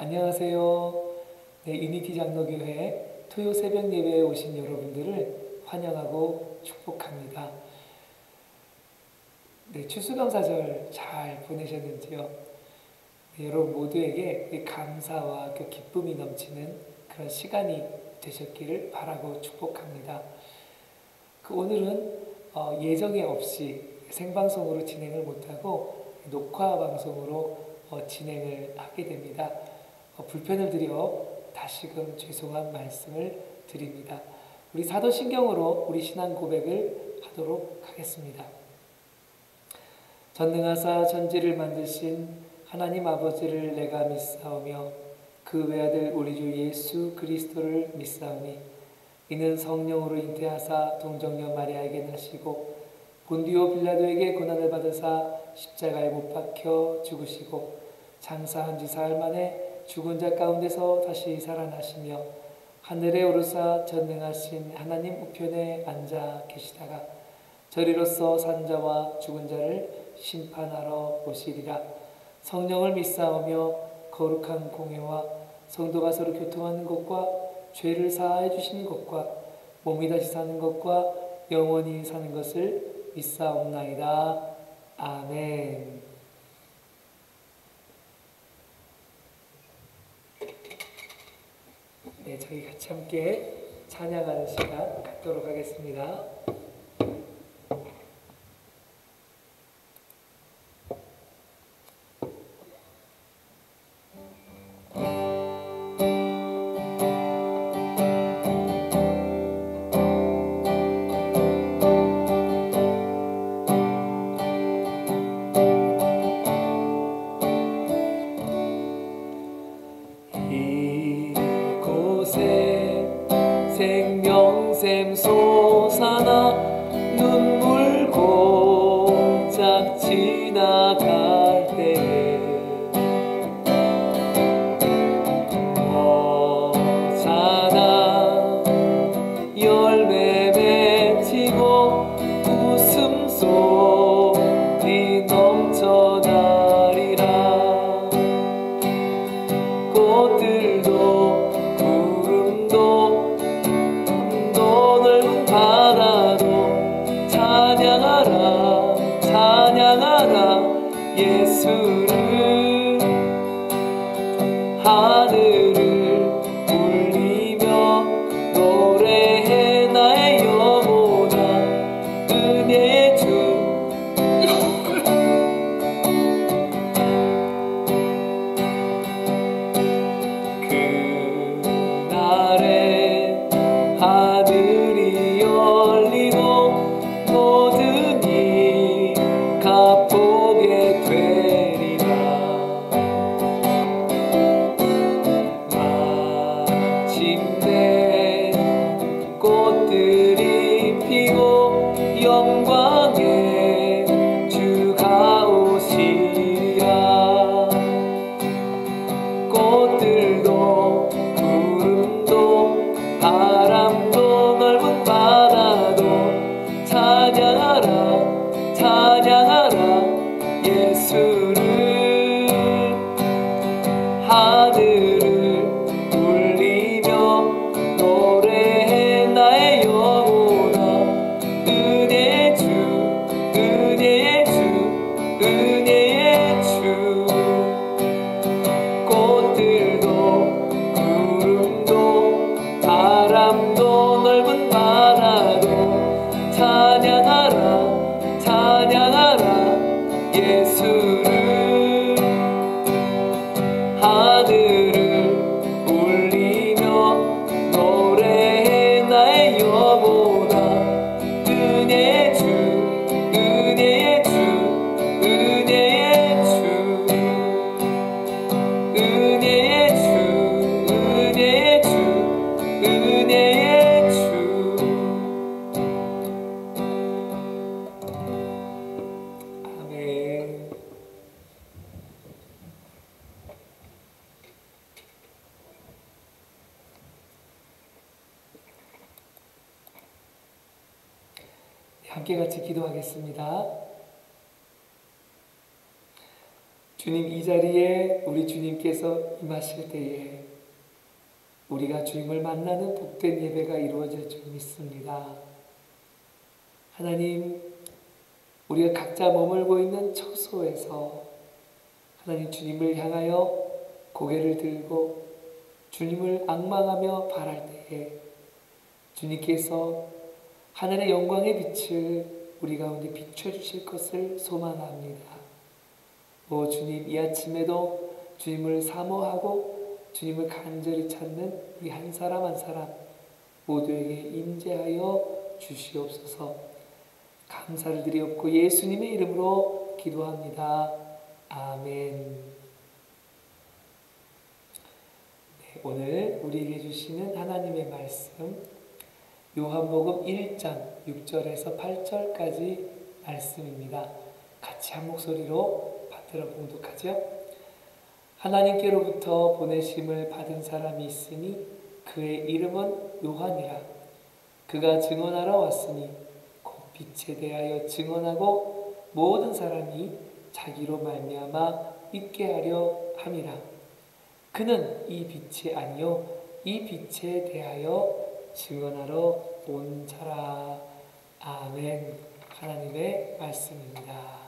안녕하세요. 네, 유니티 장로교회 토요 새벽 예배에 오신 여러분들을 환영하고 축복합니다. 네, 추수감사절 잘 보내셨는지요? 네, 여러분 모두에게 감사와 기쁨이 넘치는 그런 시간이 되셨기를 바라고 축복합니다. 오늘은 예정에 없이 생방송으로 진행을 못하고 녹화 방송으로 진행을 하게 됩니다. 불편을 드려 다시금 죄송한 말씀을 드립니다. 우리 사도신경으로 우리 신앙 고백을 하도록 하겠습니다. 전능하사 천지를 만드신 하나님 아버지를 내가 믿사오며 그 외아들 우리 주 예수 그리스도를 믿사오니 이는 성령으로 잉태하사 동정녀 마리아에게 나시고 본디오 빌라도에게 고난을 받으사 십자가에 못 박혀 죽으시고 장사한 지 사흘 만에 죽은 자 가운데서 다시 살아나시며 하늘에 오르사 전능하신 하나님 우편에 앉아 계시다가 저리로서 산 자와 죽은 자를 심판하러 오시리라. 성령을 믿사오며 거룩한 공회와 성도가 서로 교통하는 것과 죄를 사하여 주시는 것과 몸이 다시 사는 것과 영원히 사는 것을 믿사옵나이다. 아멘. 네, 저희 같이 함께 찬양하는 시간 갖도록 하겠습니다. 생명샘 솟아나 눈물 고작 지나갈 때에 어자나 열매 맺히고 웃음소리 넘쳐나리라. 꽃들도 찬양하라 예수를. 하늘을 울리며 노래해 나의 영혼아 은혜의 주. 그날에 하늘이 열리고 모든 이 갚보게 되리라. 마침내 꽃들이 피고 영광의 주가 오시리라. 꽃들도 구름도 바람도 넓은 바다도 찬양하라 찬양하라 예수를. 하늘을 울리며 노래해 나의 영혼아 은혜의 주 은혜의 주 은혜의 주. 꽃들도 구름도 바람도 넓은 바다도 찬양하라 찬양하라 예수를. 하늘을 울리며 노래해 나의 영혼아 은혜의 주 은혜의 주 은혜의 주 은혜의 주 은혜의 주 은혜의 주. 아멘. 함께 같이 기도하겠습니다. 주님, 이 자리에 우리 주님께서 임하실 때에 우리가 주님을 만나는 복된 예배가 이루어질 줄 믿습니다. 하나님, 우리가 각자 머물고 있는 처소에서 하나님 주님을 향하여 고개를 들고 주님을 앙망하며 바랄 때에 주님께서 하늘의 영광의 빛을 우리 가운데 비춰주실 것을 소망합니다. 오 주님, 이 아침에도 주님을 사모하고 주님을 간절히 찾는 우리 한 사람 한 사람 모두에게 임재하여 주시옵소서. 감사를 드리옵고 예수님의 이름으로 기도합니다. 아멘. 네, 오늘 우리에게 주시는 하나님의 말씀 요한복음 1장 6절에서 8절까지 말씀입니다. 같이 한 목소리로 받들어 봉독하죠. 하나님께로부터 보내심을 받은 사람이 있으니 그의 이름은 요한이라. 그가 증언하러 왔으니 곧 빛에 대하여 증언하고 모든 사람이 자기로 말미암아 믿게 하려 함이라. 그는 이 빛이 아니요 이 빛에 대하여 증언하러 온 자라. 아멘. 하나님의 말씀입니다.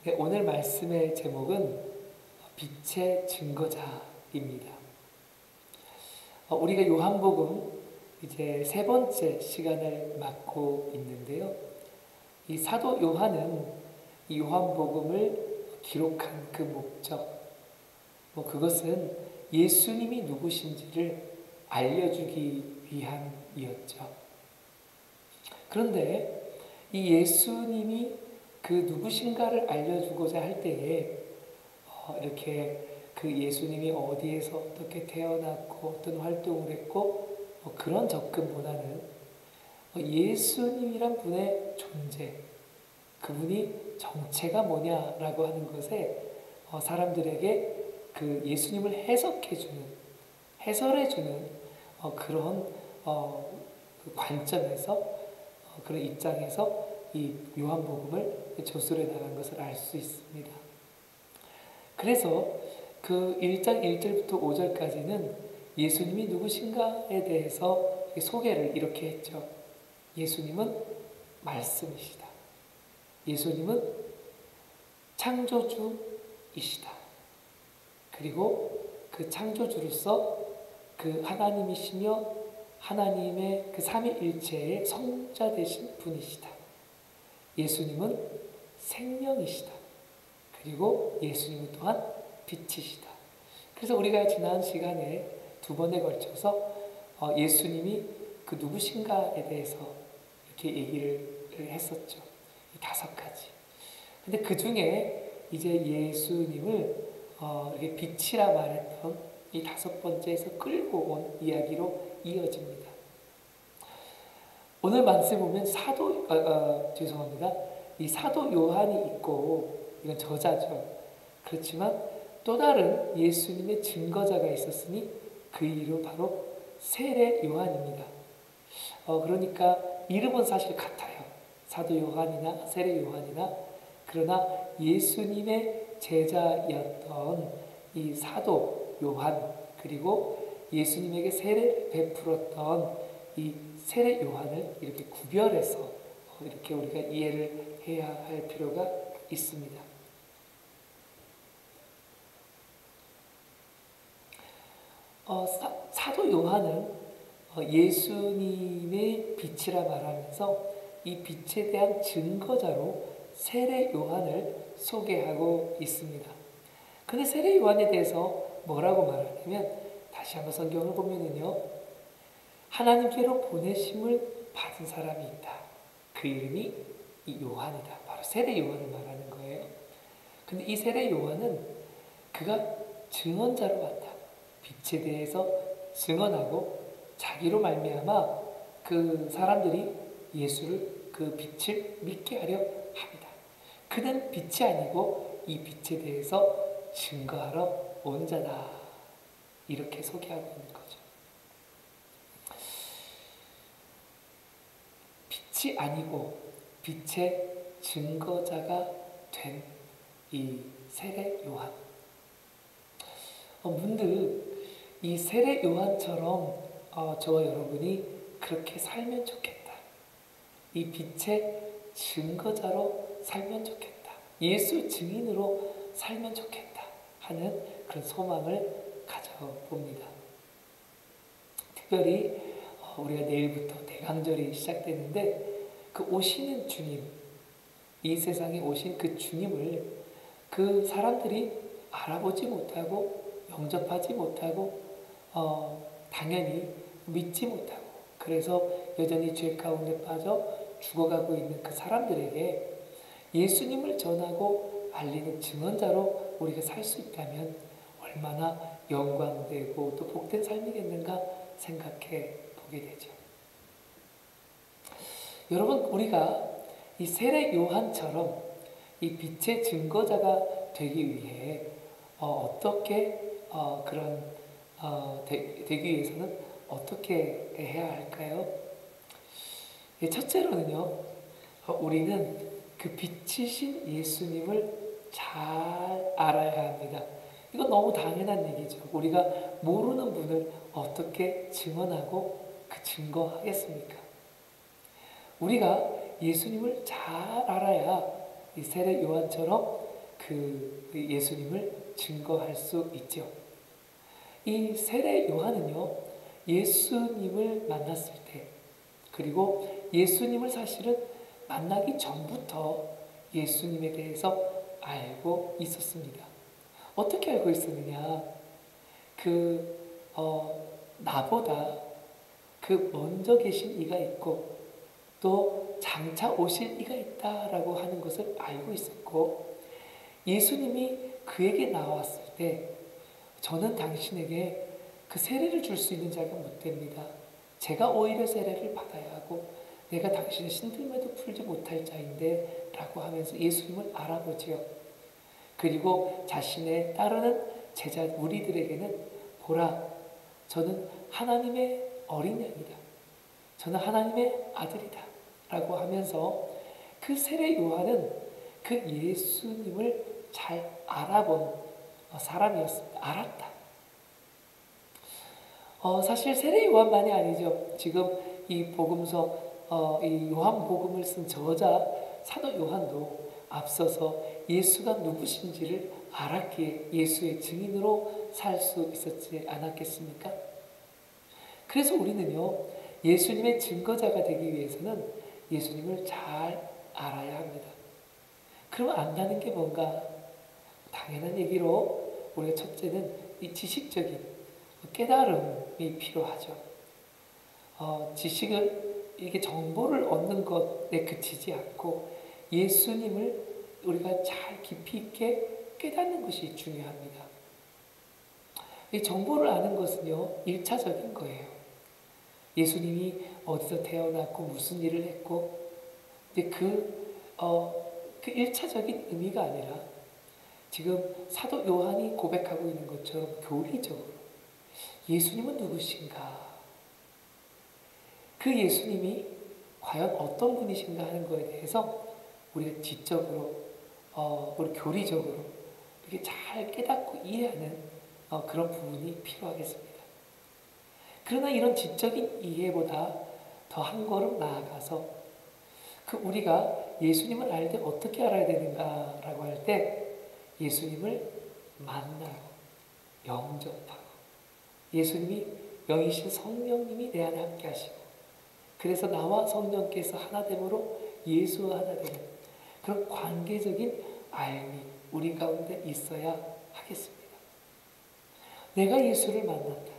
네, 오늘 말씀의 제목은 빛의 증거자입니다. 우리가 요한복음 이제 세 번째 시간을 맡고 있는데요. 이 사도 요한은 이 요한복음을 기록한 그 목적, 그것은 예수님이 누구신지를 알려주기 위함이었죠. 그런데 이 예수님이 그 누구신가를 알려주고자 할 때에 이렇게 그 예수님이 어디에서 어떻게 태어났고 어떤 활동을 했고 그런 접근보다는 예수님이란 분의 존재, 그분이 정체가 뭐냐라고 하는 것에 사람들에게 그 예수님을 해설해주는 그런 그 관점에서 그런 입장에서 이 요한복음을 저술해 나간 것을 알 수 있습니다. 그래서 그 1장 1절부터 5절까지는 예수님이 누구신가에 대해서 소개를 이렇게 했죠. 예수님은 말씀이시다. 예수님은 창조주이시다. 그리고 그 창조주로서 그 하나님이시며 하나님의 그 삼위일체의 성자 되신 분이시다. 예수님은 생명이시다. 그리고 예수님은 또한 빛이시다. 그래서 우리가 지난 시간에 두 번에 걸쳐서 예수님이 그 누구신가에 대해서 이렇게 얘기를 했었죠. 이 5가지. 근데 그 중에 이제 예수님을 이렇게 빛이라 말했던 이 5번째에서 끌고 온 이야기로 이어집니다. 오늘 말씀에 보면 이 사도 요한이 있고 이건 저자죠. 그렇지만 또 다른 예수님의 증거자가 있었으니 그 이름 바로 세례 요한입니다. 그러니까 이름은 사실 같아요. 사도 요한이나 세례 요한이나. 그러나 예수님의 제자였던 이 사도 요한, 그리고 예수님에게 세례를 베풀었던 이 세례 요한을 이렇게 구별해서 이렇게 우리가 이해를 해야 할 필요가 있습니다. 사도 요한은 예수님의 빛이라 말하면서 이 빛에 대한 증거자로 세례 요한을 소개하고 있습니다. 근데 세례 요한에 대해서 뭐라고 말하냐면, 다시 한번 성경을 보면은요, 하나님께로 보내심을 받은 사람이 있다. 그 이름이 이 요한이다. 바로 세례 요한을 말하는 거예요. 근데 이 세례 요한은 그가 증언자로 왔다. 빛에 대해서 증언하고 자기로 말미암아 그 사람들이 예수를, 그 빛을 믿게 하려 합니다. 그는 빛이 아니고 이 빛에 대해서 증거하러 온 자다. 이렇게 소개하고 있는 거죠. 빛이 아니고 빛의 증거자가 된 이 세례 요한. 문득 이 세례 요한처럼 저와 여러분이 그렇게 살면 좋겠다. 이 빛의 증거자로 살면 좋겠다. 예수 증인으로 살면 좋겠다 하는 그런 소망을 가져봅니다. 특별히 우리가 내일부터 대강절이 시작되는데 그 오시는 주님, 이 세상에 오신 그 주님을 그 사람들이 알아보지 못하고 영접하지 못하고 당연히 믿지 못하고 그래서 여전히 죄 가운데 빠져 죽어가고 있는 그 사람들에게 예수님을 전하고 알리는 증언자로 우리가 살 수 있다면 얼마나 영광되고 또 복된 삶이겠는가 생각해 보게 되죠. 여러분, 우리가 이 세례 요한처럼 이 빛의 증거자가 되기 위해 어떻게 되기 위해서는 어떻게 해야 할까요? 첫째로는요, 우리는 그 빛이신 예수님을 잘 알아야 합니다. 이건 너무 당연한 얘기죠. 우리가 모르는 분을 어떻게 증언하고 그 증거하겠습니까? 우리가 예수님을 잘 알아야 이 세례 요한처럼 그 예수님을 증거할 수 있죠. 이 세례 요한은요, 예수님을 만났을 때, 그리고 예수님을 사실은 만나기 전부터 예수님에 대해서 알고 있었습니다. 어떻게 알고 있었느냐? 나보다 그 먼저 계신 이가 있고, 또 장차 오실 이가 있다라고 하는 것을 알고 있었고, 예수님이 그에게 나왔을 때 저는 당신에게 그 세례를 줄 수 있는 자가 못 됩니다. 제가 오히려 세례를 받아야 하고 내가 당신의 신들매도 풀지 못할 자인데 라고 하면서 예수님을 알아보지요. 그리고 자신의 따르는 제자 우리들에게는 보라, 저는 하나님의 어린 양이다. 저는 하나님의 아들이다. 라고 하면서 그 세례 요한은 그 예수님을 잘 알아본 사람이었습니다. 알았다. 사실 세례 요한만이 아니죠. 지금 이 복음서, 이 요한복음을 쓴 저자 사도 요한도 앞서서 예수가 누구신지를 알았기에 예수의 증인으로 살 수 있었지 않았겠습니까? 그래서 우리는요, 예수님의 증거자가 되기 위해서는 예수님을 잘 알아야 합니다. 그러면 안다는 게 뭔가? 당연한 얘기로 우리가 첫째는 이 지식적인 깨달음이 필요하죠. 지식을, 이게 정보를 얻는 것에 그치지 않고 예수님을 우리가 잘 깊이 있게 깨닫는 것이 중요합니다. 이 정보를 아는 것은요, 1차적인 거예요. 예수님이 어디서 태어났고 무슨 일을 했고, 근데 그 1차적인 의미가 아니라 지금 사도 요한이 고백하고 있는 것처럼 교리적으로 예수님은 누구신가? 그 예수님이 과연 어떤 분이신가 하는 것에 대해서 우리가 지적으로, 우리 교리적으로 이렇게 잘 깨닫고 이해하는 그런 부분이 필요하겠습니다. 그러나 이런 지적인 이해보다 더 한 걸음 나아가서 우리가 예수님을 알 때 어떻게 알아야 되는가라고 할 때 예수님을 만나고 영접하고 예수님이 영이신 성령님이 내 안에 함께 하시고 그래서 나와 성령께서 하나됨으로 예수와 하나 되는 그런 관계적인 알미 우리 가운데 있어야 하겠습니다. 내가 예수를 만났다.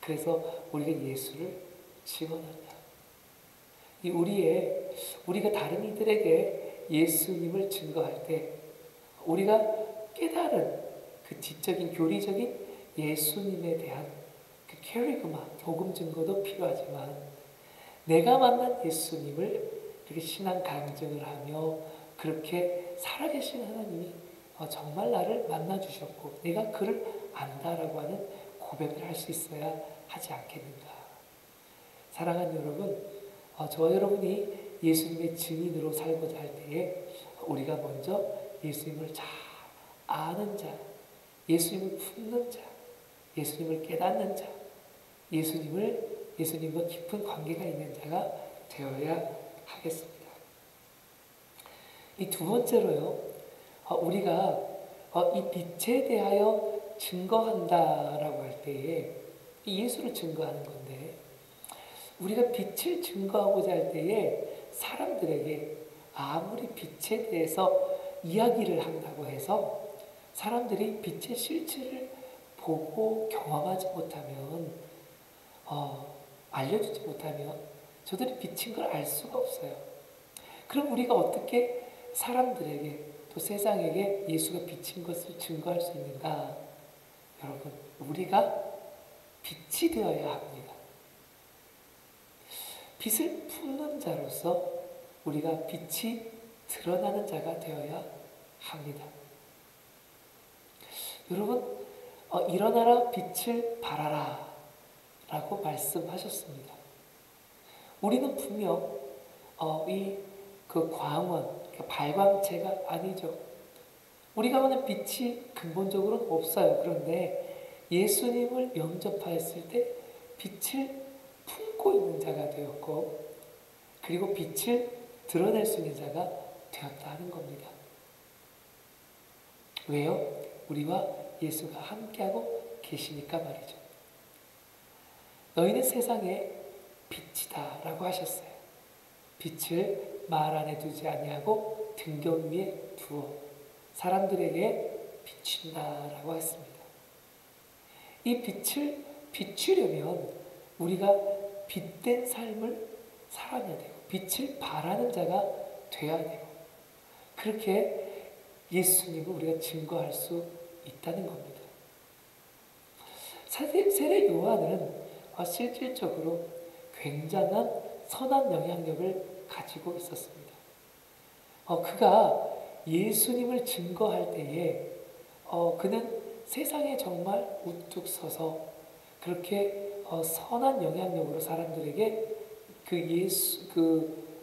그래서 우리가 예수를 증언한다. 우리가 다른 이들에게 예수님을 증거할 때 우리가 깨달은 그 지적인 교리적인 예수님에 대한 그 캐리그마, 복음 증거도 필요하지만 내가 만난 예수님을 이렇게 신앙 강증을 하며 그렇게 살아계신 하나님이 정말 나를 만나주셨고 내가 그를 안다라고 하는 고백을 할 수 있어야 하지 않겠는가. 사랑하는 여러분, 저와 여러분이 예수님의 증인으로 살고자 할 때에 우리가 먼저 예수님을 잘 아는 자, 예수님을 품는 자, 예수님을 깨닫는 자, 예수님과 깊은 관계가 있는 자가 되어야 하겠습니다. 이 두 번째로요, 우리가 이 빛에 대하여 증거한다라고 할 때에 예수를 증거하는 건데, 우리가 빛을 증거하고자 할 때에 사람들에게 아무리 빛에 대해서 이야기를 한다고 해서 사람들이 빛의 실체를 보고 경험하지 못하면, 알려주지 못하면 저들이 빛인 걸 알 수가 없어요. 그럼 우리가 어떻게 사람들에게 또 세상에게 예수가 빛인 것을 증거할 수 있는가? 여러분, 우리가 빛이 되어야 합니다. 빛을 품는 자로서 우리가 빛이 드러나는 자가 되어야 합니다. 여러분, 일어나라 빛을 발하라 라고 말씀하셨습니다. 우리는 분명 그 광원, 발광체가 아니죠. 우리가 보는 빛이 근본적으로는 없어요. 그런데 예수님을 영접하였을 때 빛을 품고 있는 자가 되었고, 그리고 빛을 드러낼 수 있는 자가 되었다 하는 겁니다. 왜요? 우리와 예수가 함께하고 계시니까 말이죠. 너희는 세상의 빛이다 라고 하셨어요. 빛을 말 안에 두지 아니하고 등경 위에 두어 사람들에게 비춘다라고 했습니다. 이 빛을 비추려면 우리가 빛된 삶을 살아야 되고 빛을 발하는 자가 되어야 되고, 그렇게 예수님을 우리가 증거할 수 있다는 겁니다. 세례 요한은 실질적으로 굉장한 선한 영향력을 가지고 있었습니다. 그가 예수님을 증거할 때에 그는 세상에 정말 우뚝 서서 그렇게 선한 영향력으로 사람들에게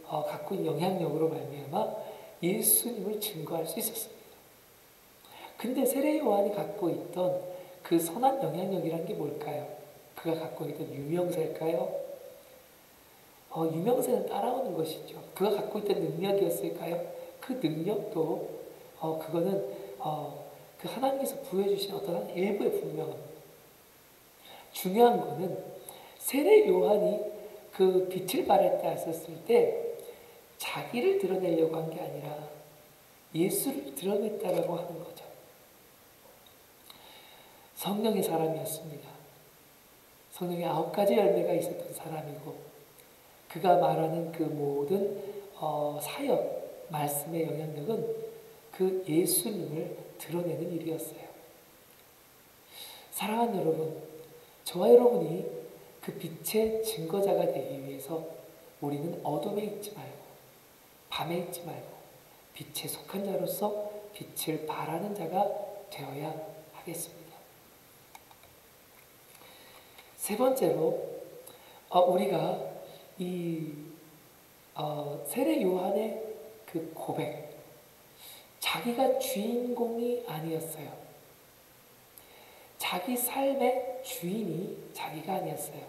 갖고 있는 영향력으로 말미암아 예수님을 증거할 수 있었습니다. 근데 세례 요한이 갖고 있던 그 선한 영향력이란 게 뭘까요? 그가 갖고 있던 유명세일까요? 유명세는 따라오는 것이죠. 그가 갖고 있던 능력이었을까요? 그 능력도 그거는 그 하나님께서 부여주신 어떤 일부에 분명합니다. 중요한 거는 세례 요한이 그 빛을 발했다 했었을 때 자기를 드러내려고 한 게 아니라 예수를 드러냈다라고 하는 거죠. 성령의 사람이었습니다. 성령의 9가지 열매가 있었던 사람이고, 그가 말하는 그 모든 사역, 말씀의 영향력은 그 예수님을 드러내는 일이었어요. 사랑하는 여러분, 저와 여러분이 그 빛의 증거자가 되기 위해서 우리는 어둠에 있지 말고 밤에 있지 말고 빛에 속한 자로서 빛을 발하는 자가 되어야 하겠습니다. 세 번째로 우리가 이 세례 요한의 그 고백, 자기가 주인공이 아니었어요. 자기 삶의 주인이 자기가 아니었어요.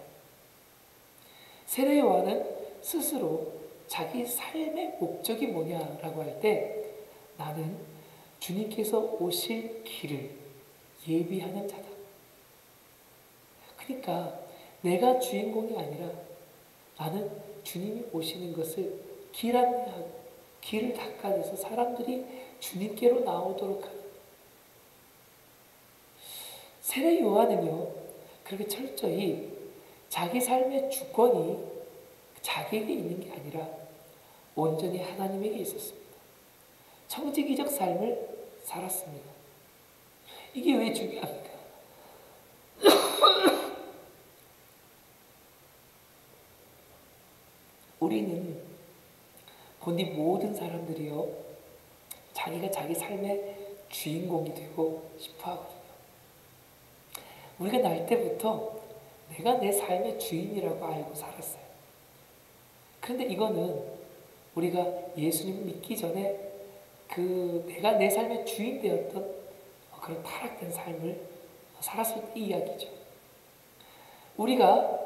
세례 요한은 스스로 자기 삶의 목적이 뭐냐라고 할 때, 나는 주님께서 오실 길을 예비하는 자다. 그러니까 내가 주인공이 아니라 나는 주님이 오시는 것을 길 안내하고 길을 닦아내서 사람들이 주님께로 나오도록 하는, 세례 요한은요 그렇게 철저히 자기 삶의 주권이 자기에게 있는 게 아니라 온전히 하나님에게 있었습니다. 청지기적 삶을 살았습니다. 이게 왜 중요합니까? 우리는 본디 모든 사람들이요 자기가 자기 삶의 주인공이 되고 싶어 하거든요. 우리가 날 때부터 내가 내 삶의 주인이라고 알고 살았어요. 그런데 이거는 우리가 예수님을 믿기 전에 내가 내 삶의 주인 되었던 그런 타락된 삶을 살았을 때 이야기죠. 우리가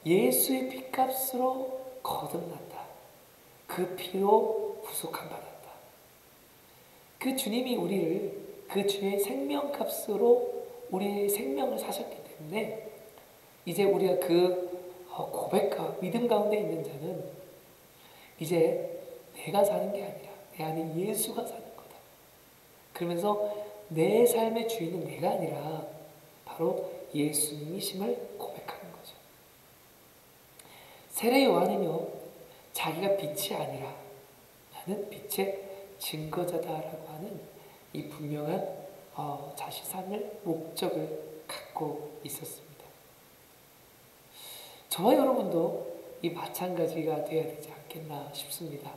예수의 핏값으로 거듭났다. 그 피로 구속함 받았다. 그 주님이 우리를 그 주의 생명값으로 우리의 생명을 사셨기 때문에 이제 우리가 그 고백과 믿음 가운데 있는 자는 이제 내가 사는 게 아니라 내 안에 예수가 사는 거다. 그러면서 내 삶의 주인은 내가 아니라 바로 예수님이심을 고백하는 거죠. 세례 요한은요, 자기가 빛이 아니라 나는 빛의 증거자다라고 하는 이 분명한 자신감을 목적을 갖고 있었습니다. 저와 여러분도 이 마찬가지가 되어야 되지 않겠나 싶습니다.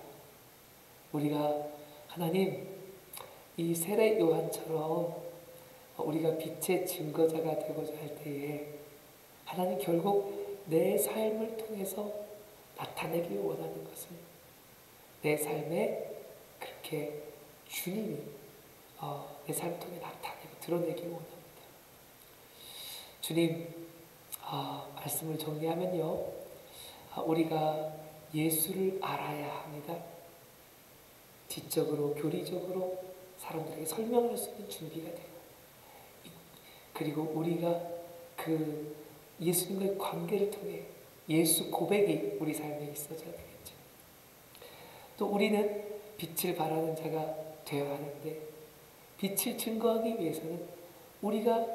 우리가 하나님, 이 세례 요한처럼 우리가 빛의 증거자가 되고자 할 때에 하나님 결국 내 삶을 통해서 나타내길 원하는 것은 내 삶에 그렇게 주님이 내 삶을 통해 나타내고 드러내길 원합니다. 주님, 말씀을 정리하면요, 우리가 예수를 알아야 합니다. 지적으로, 교리적으로 사람들에게 설명할 수 있는 준비가 되고, 그리고 우리가 그 예수님과의 관계를 통해 예수 고백이 우리 삶에 있어져야 되겠죠. 또 우리는 빛을 발하는 자가 되어야 하는데, 빛을 증거하기 위해서는 우리가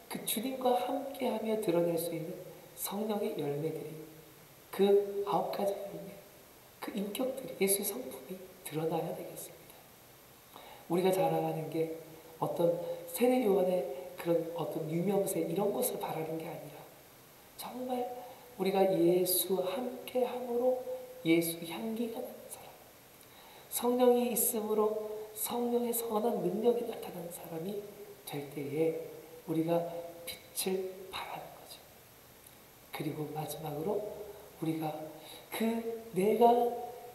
그 주님과 함께하며 드러낼 수 있는 성령의 열매들이, 그 9가지 열매, 그 인격들이, 예수의 성품이 드러나야 되겠습니다. 우리가 자랑하는 게 어떤 세례 요한의 그런 어떤 유명세 이런 것을 바라는 게 아니라 정말 우리가 예수와 함께함으로 예수 향기가 나는 사람, 성령이 있으므로 성령의 선한 능력이 나타나는 사람이 될 때에 우리가 빛을 발하는 거죠. 그리고 마지막으로 우리가 내가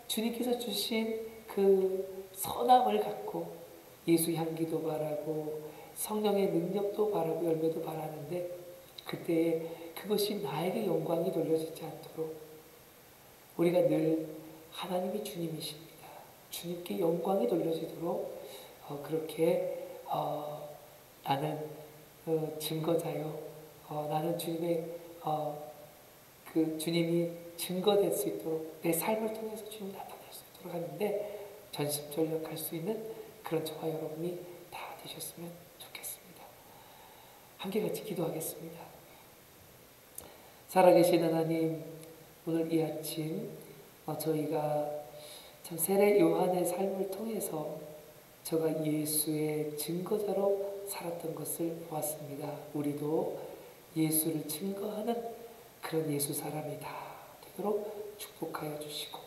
주님께서 주신 그 선함을 갖고 예수 향기도 바라고 성령의 능력도 바라고 열매도 바라는데, 그때에 그것이 나에게 영광이 돌려지지 않도록 우리가 늘 하나님이 주님이십니다. 주님께 영광이 돌려지도록 그렇게 나는 증거자요, 나는 주님의 그 주님이 증거될 수 있도록 내 삶을 통해서 주님 나타날 수 있도록 하는데 전심전력할 수 있는 그런 저와 여러분이 다 되셨으면 좋겠습니다. 함께 같이 기도하겠습니다. 살아계신 하나님, 오늘 이 아침 저희가 참 세례 요한의 삶을 통해서 저가 예수의 증거자로 살았던 것을 보았습니다. 우리도 예수를 증거하는 그런 예수 사람이 다 되도록 축복하여 주시고,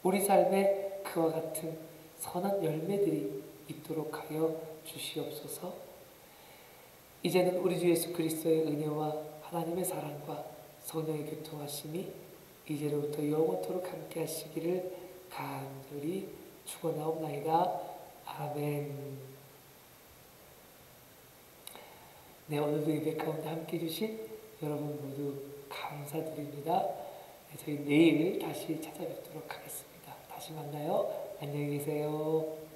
우리 삶에 그와 같은 선한 열매들이 있도록 하여 주시옵소서. 이제는 우리 주 예수 그리스도의 은혜와 하나님의 사랑과 성령의 교통하심이 이제로부터 영원토록 함께 하시기를 간절히 축원하옵나이다. 아멘. 네, 오늘도 예배 가운데 함께 해주신 여러분 모두 감사드립니다. 저희 내일 다시 찾아뵙도록 하겠습니다. 다시 만나요. 안녕히 계세요.